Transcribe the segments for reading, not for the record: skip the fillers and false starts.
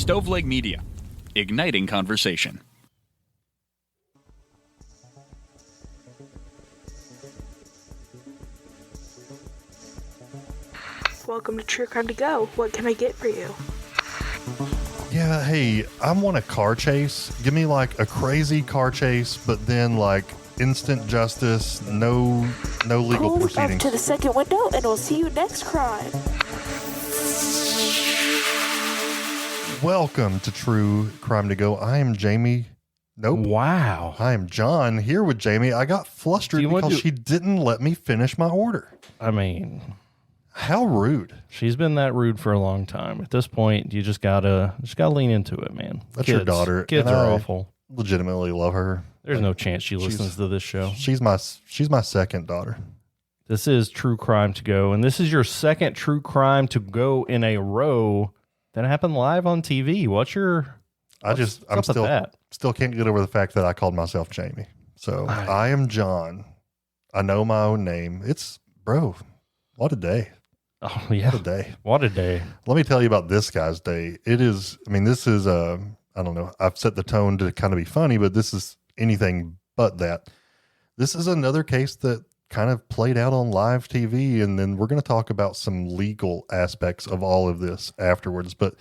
Stoveleg Media, igniting conversation. Welcome to True Crime to Go. What can I get for you? Yeah, hey, I want a car chase. Give me like a crazy car chase, but then like instant justice, no legal Pull proceedings. up to the second window and we'll see you next crime. Welcome to True Crime to Go. I am Jamie. Nope. Wow. I am John here with Jamie. I got flustered because she didn't let me finish my order. I mean, how rude. She's been that rude for a long time. At this point, you just gotta lean into it, man. That's your daughter. Kids are awful. Legitimately love her. There's no chance she listens to this show. She's my second daughter. This is True Crime to Go, and this is your second True Crime to Go in a row that happened live on TV. I'm still can't get over the fact that I called myself Jamie. So I am John. I know my own name. What a day. Oh yeah. What a day. What a day. Let me tell you about this guy's day. This is I don't know. I've set the tone to kind of be funny, but this is anything but that. This is another case that kind of played out on live TV, and then we're going to talk about some legal aspects of all of this afterwards. But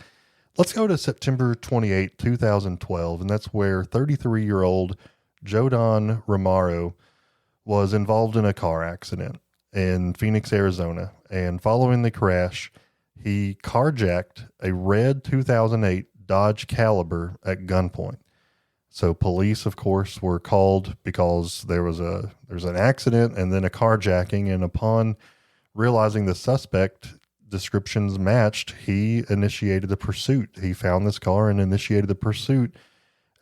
let's go to September 28, 2012, and that's where 33-year-old Jodon Romero was involved in a car accident in Phoenix, Arizona. And following the crash, he carjacked a red 2008 Dodge Caliber at gunpoint. So police, of course, were called because there's an accident and then a carjacking. And upon realizing the suspect descriptions matched, he initiated the pursuit. He found this car and initiated the pursuit.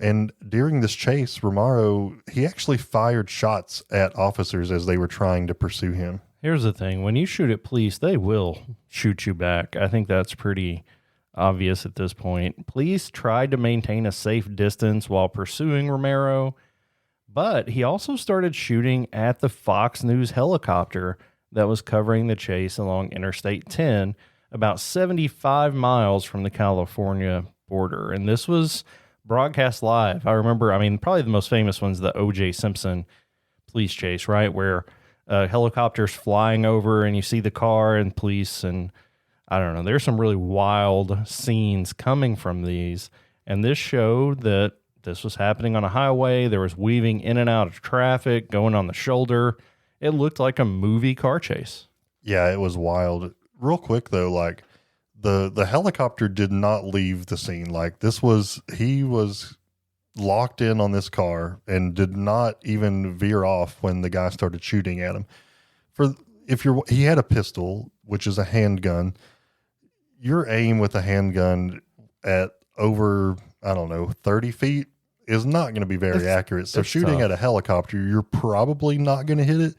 And during this chase, Romero, he actually fired shots at officers as they were trying to pursue him. Here's the thing. When you shoot at police, they will shoot you back. I think that's pretty obvious at this point. Police tried to maintain a safe distance while pursuing Romero, but he also started shooting at the Fox News helicopter that was covering the chase along Interstate 10, about 75 miles from the California border. And this was broadcast live. I remember, probably the most famous one's the O.J. Simpson police chase, right? Where helicopter's flying over and you see the car and police, and I don't know, there's some really wild scenes coming from these. And this showed that this was happening on a highway. There was weaving in and out of traffic, going on the shoulder. It looked like a movie car chase. Yeah, it was wild. Real quick though, like the helicopter did not leave the scene. Like he was locked in on this car and did not even veer off when the guy started shooting at him. He had a pistol, which is a handgun. Your aim with a handgun at over, 30 feet is not going to be very accurate. So shooting at a helicopter, you're probably not going to hit it,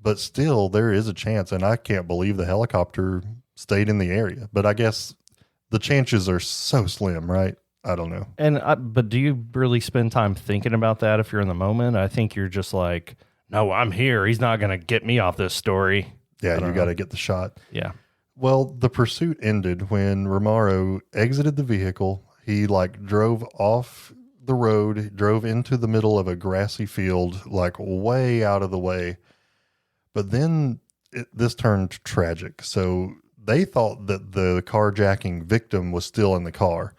but still there is a chance. And I can't believe the helicopter stayed in the area, but I guess the chances are so slim, right? I don't know. But do you really spend time thinking about that if you're in the moment? I think you're just like, no, I'm here. He's not going to get me off this story. Yeah, you got to get the shot. Yeah. Well, the pursuit ended when Romero exited the vehicle. He drove off the road, drove into the middle of a grassy field, way out of the way. But then this turned tragic. So they thought that the carjacking victim was still in the car.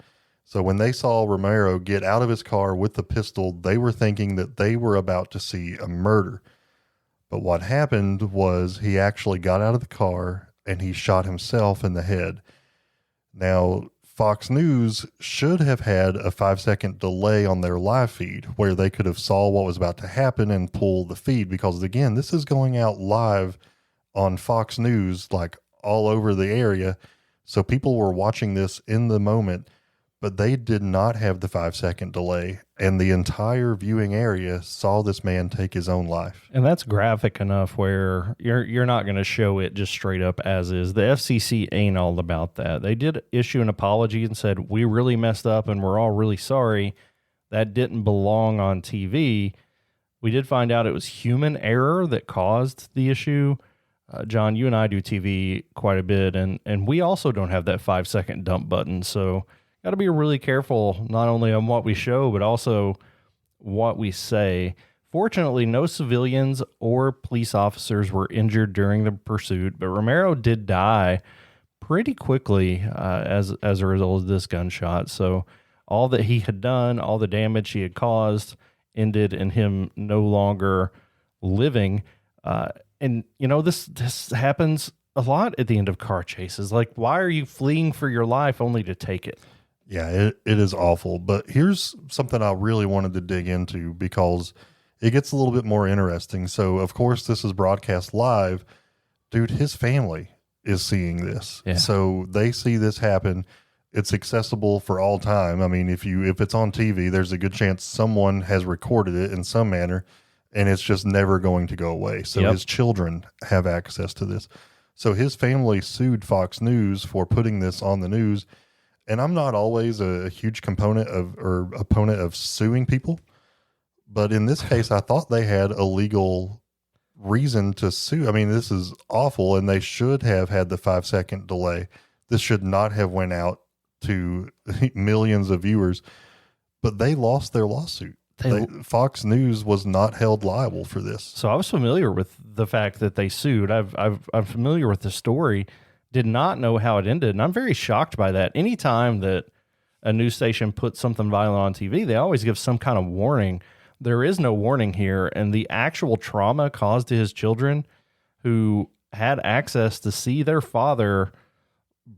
So when they saw Romero get out of his car with the pistol, they were thinking that they were about to see a murder. But what happened was he actually got out of the car and he shot himself in the head. Now, Fox News should have had a 5-second delay on their live feed where they could have saw what was about to happen and pull the feed, because again, this is going out live on Fox News, all over the area. So people were watching this in the moment, but they did not have the 5-second delay, and the entire viewing area saw this man take his own life. And that's graphic enough where you're not going to show it just straight up as is. The FCC ain't all about that. They did issue an apology and said, we really messed up and we're all really sorry. That didn't belong on TV. We did find out it was human error that caused the issue. John, you and I do TV quite a bit, and we also don't have that 5-second dump button. So got to be really careful, not only on what we show, but also what we say. Fortunately, no civilians or police officers were injured during the pursuit, but Romero did die pretty quickly as a result of this gunshot. So all that he had done, all the damage he had caused, ended in him no longer living. And this happens a lot at the end of car chases. Like, why are you fleeing for your life only to take it? Yeah, it is awful. But here's something I really wanted to dig into because it gets a little bit more interesting. So, of course, this is broadcast live. Dude, his family is seeing this. Yeah. So they see this happen. It's accessible for all time. I mean, if it's on TV, there's a good chance someone has recorded it in some manner, and it's just never going to go away. So his children have access to this. So his family sued Fox News for putting this on the news. And I'm not always a huge opponent of suing people. But in this case, I thought they had a legal reason to sue. I mean, this is awful, and they should have had the 5-second delay. This should not have went out to millions of viewers, but they lost their lawsuit. Fox News was not held liable for this. So I was familiar with the fact that they sued. I'm familiar with the story, did not know how it ended, and I'm very shocked by that. Anytime that a news station puts something violent on TV, they always give some kind of warning. There is no warning here, and the actual trauma caused to his children who had access to see their father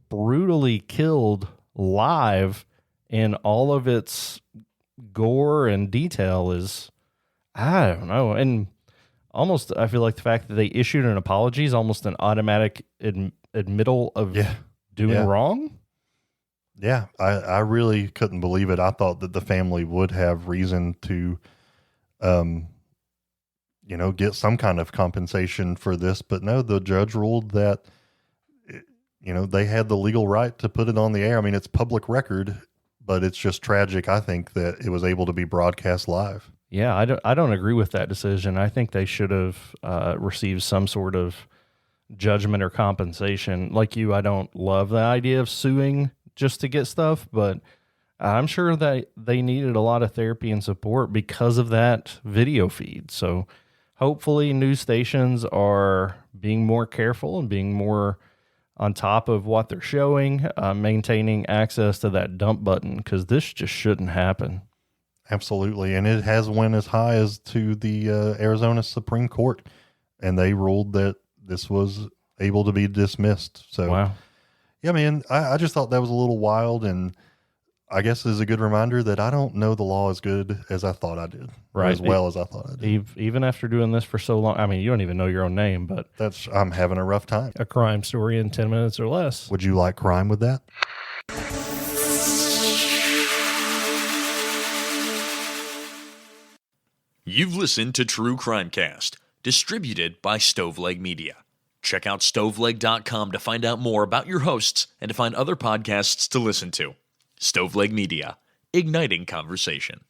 brutally killed live in all of its gore and detail is, I don't know. And almost, I feel like the fact that they issued an apology is almost an automatic admittal of doing wrong. Yeah, I really couldn't believe it. I thought that the family would have reason to get some kind of compensation for this, but no, the judge ruled that, they had the legal right to put it on the air. I mean, it's public record, but it's just tragic, I think, that it was able to be broadcast live. Yeah, I don't agree with that decision. I think they should have received some sort of judgment or compensation. Like you, I don't love the idea of suing just to get stuff, but I'm sure that they needed a lot of therapy and support because of that video feed. So hopefully news stations are being more careful and being more on top of what they're showing, maintaining access to that dump button, because this just shouldn't happen. Absolutely. And it has went as high as to the Arizona Supreme Court, and they ruled that this was able to be dismissed. So, wow. Yeah, man, I just thought that was a little wild, and I guess is a good reminder that I don't know the law as good as I thought I did, right? As well as I thought I did. Even after doing this for so long, I mean, you don't even know your own name, but I'm having a rough time. A crime story in 10 minutes or less. Would you like crime with that? You've listened to True Crimecast, distributed by Stoveleg Media. Check out stoveleg.com to find out more about your hosts and to find other podcasts to listen to. Stoveleg Media, igniting conversation.